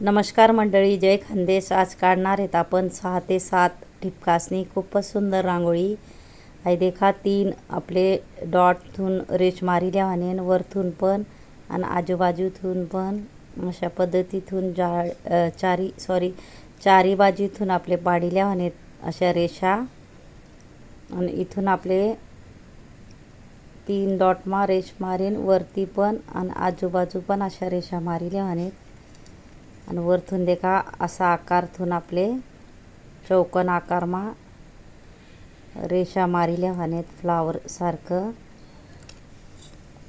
नमस्कार मंडळी, जय खानदेश. आज काढणार आहेत आपण 6 ते 7 ठिपकासनी खूपच सुंदर रांगोळी आहे. देखा 3 आपले डॉटथून रेष मारिल्या आणि वरतून पण आणि आजूबाजूतून पण अशा पद्धतीतून चारी बाजूतून आपले पाडिल्या आणि अशा रेषा आणि इथून आपले 3 डॉट मा रेष मारीन वरती पण आणि आजूबाजू पण अशा रेषा मारिल्या आणि वरतून देखा असा आकारथून आपले चौकोन आकारमा रेषा मारिल्या आहेत फ्लावर सारखं.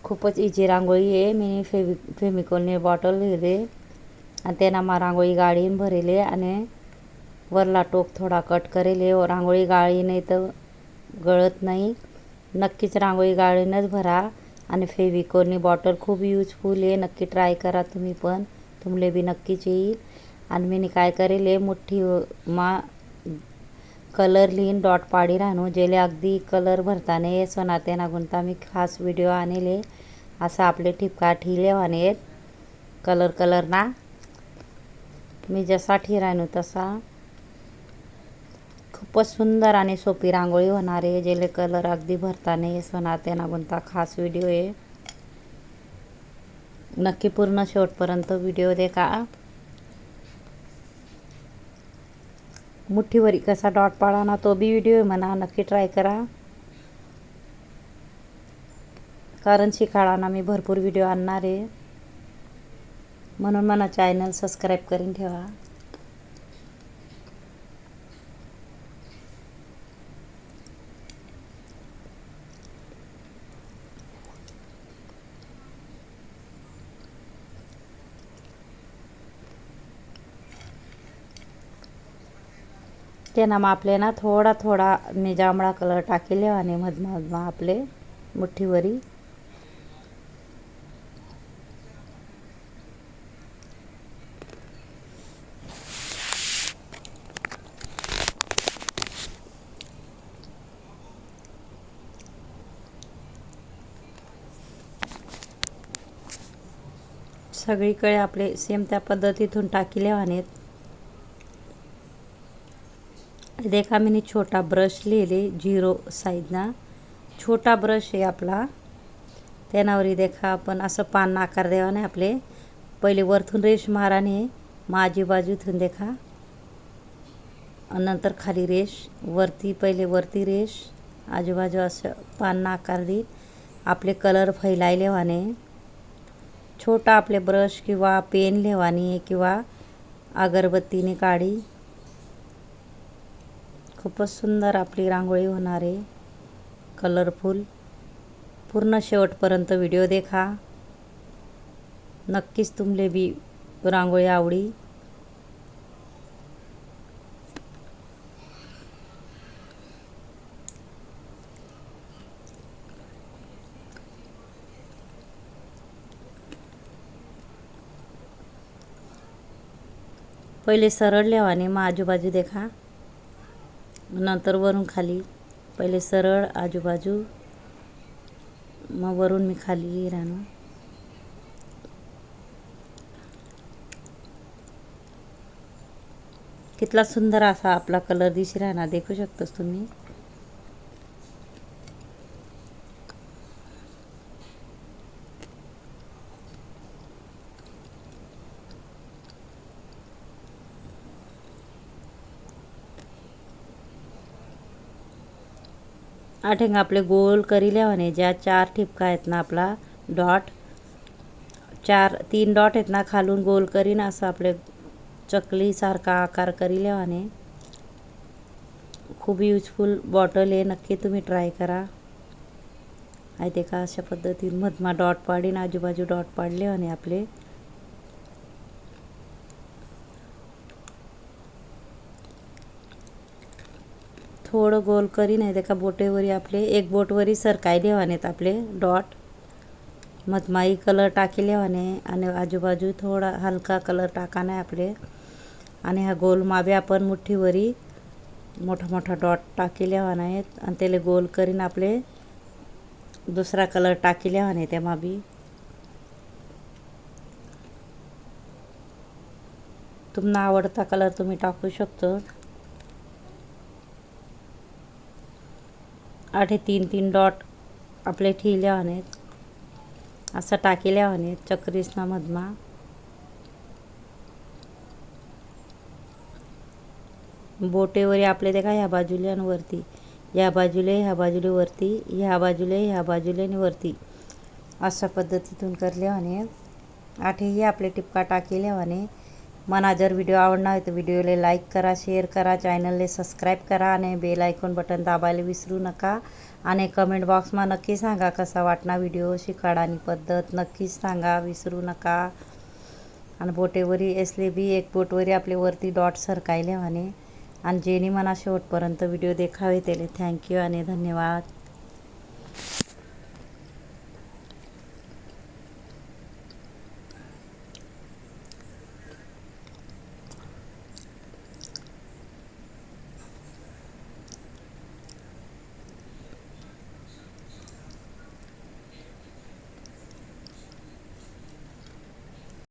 खूपच इजी रांगोळी आहे. मी फेमिकॉलने बॉटल लिहिले आणि त्यांना रांगोळी गाळीन भरेले आणि वरला टोक थोडा कट करेले. रांगोळी गाळी नाही तर गळत नाही. नक्कीच रांगोळी गाळीनच भरा आणि फेविकॉलनी बॉटल खूप यूजफुल आहे. नक्की ट्राय करा तुम्ही पण, तुमले बी नक्कीच येईल. आणि मी काय करेले मुठ्ठी मा कलर लिहिन डॉट पाडी राहणू जेले अगदी कलर भरताने सोनाते गुंता मी खास व्हिडिओ आणले. असं आपले ठिपका ठिले आहेत कलर ना मी जसा ठिराणू तसा. खूपच सुंदर आणि सोपी रांगोळी होणार आहे. जेले कलर अगदी भरताने सोनाते गुंता खास व्हिडिओ आहे. नक्की पूर्ण शेवटपर्यंत व्हिडिओ देखा. मुठ्ठीवरी कसा डॉट पाडाना तो बी व्हिडिओ आहे म्हणा, नक्की ट्राय करा. कारण शिकाळाना मी भरपूर व्हिडिओ आणणार आहे, म्हणून मला चॅनल सबस्क्राईब करून ठेवा. त्यांना आपले ना थोडा मी जांभळा कलर टाकेले आणि मधमा आपले मुठ्ठीवरी सगळीकडे आपले सेम त्या पद्धतीतून टाकिले आहेत. देखा मी छोटा ब्रश लिहिले 0 साईजना छोटा ब्रश आहे आपला. त्यानावरी देखा आपण असं पान आकार द्यावा नाही. आपले पहिले वरतून रेष माराने माझी बाजूतून देखा नंतर खाली रेष वरती, पहिले वरती रेष आजूबाजू असं पान आकार देत आपले कलर फैलायले वाने. छोटा आपले ब्रश किंवा पेन लेवानी किंवा अगरबत्तीने काढी. खूपच सुंदर आपली रांगोळी होणार आहे, कलरफुल. पूर्ण शेवटपर्यंत व्हिडिओ देखा. नक्कीच तुमले बी रांगोळी आवडी. पहिले सरळ लेवाने मग आजूबाजू देखा, नंतर वरून खाली. पहिले सरळ आजूबाजू मग वरून मी खाली राहणं. कितला सुंदर असा आपला कलर दिसी राहणार, देखू शकतोस तुम्ही. आठेंग आपले गोल करी लेवाने ज्या 4 ठिपका आहेत ना आपला डॉट 3 डॉट आहेत ना खालून गोल करीन असं आपले चकली सारखा आकार करी लेवाने. खूप यूजफुल बॉटल आहे, नक्की तुम्ही ट्राय करा. आहे ते का अशा पद्धतीने मधमा डॉट पाडीन आजूबाजू डॉट पाडले आणि आपले थोडं गोल करी नाही देखा बोटेवरी आपले एक बोटवरी सरकाय देवानेत आपले डॉट. मधमाई कलर टाकी लेवाने आणि आजूबाजू थोडा हलका कलर टाकाने आपले. आणि हा गोल माबे आपण मुठ्ठीवरी मोठा डॉट टाकी लेवाना आहेत आणि त्याला गोल करीन आपले दुसरा कलर टाकी लेवाने त्या माबी. तुम्हाला आवडता कलर तुम्ही टाकू शकतो. 3 डॉट आपले ठेवले आहेत, असं टाकेले आहेत चक्रीसना मधमा. बोटेवरी आपले देखा ह्या बाजूला आणि वरती, ह्या बाजूले वरती, ह्या बाजूले आणि वरती अशा पद्धतीतून करले आणि आठही आपले टिपका टाकेले आणि मना जर व्हिडिओ आवडणार तर व्हिडिओला लाईक करा, शेअर करा, चॅनलला सबस्क्राईब करा आणि बेल आयकॉन बटन दाबायला विसरू नका. आणि कमेंट बॉक्समा नक्की सांगा कसा वाटणार व्हिडिओ, शिकाडानी पद्धत नक्कीच सांगा विसरू नका. आणि बोटेवरी असले बी एक बोटवरी आपले वरती डॉट सरकायले आणि जेणे मला शेवटपर्यंत व्हिडिओ देखावे त्याला थँक्यू आणि धन्यवाद.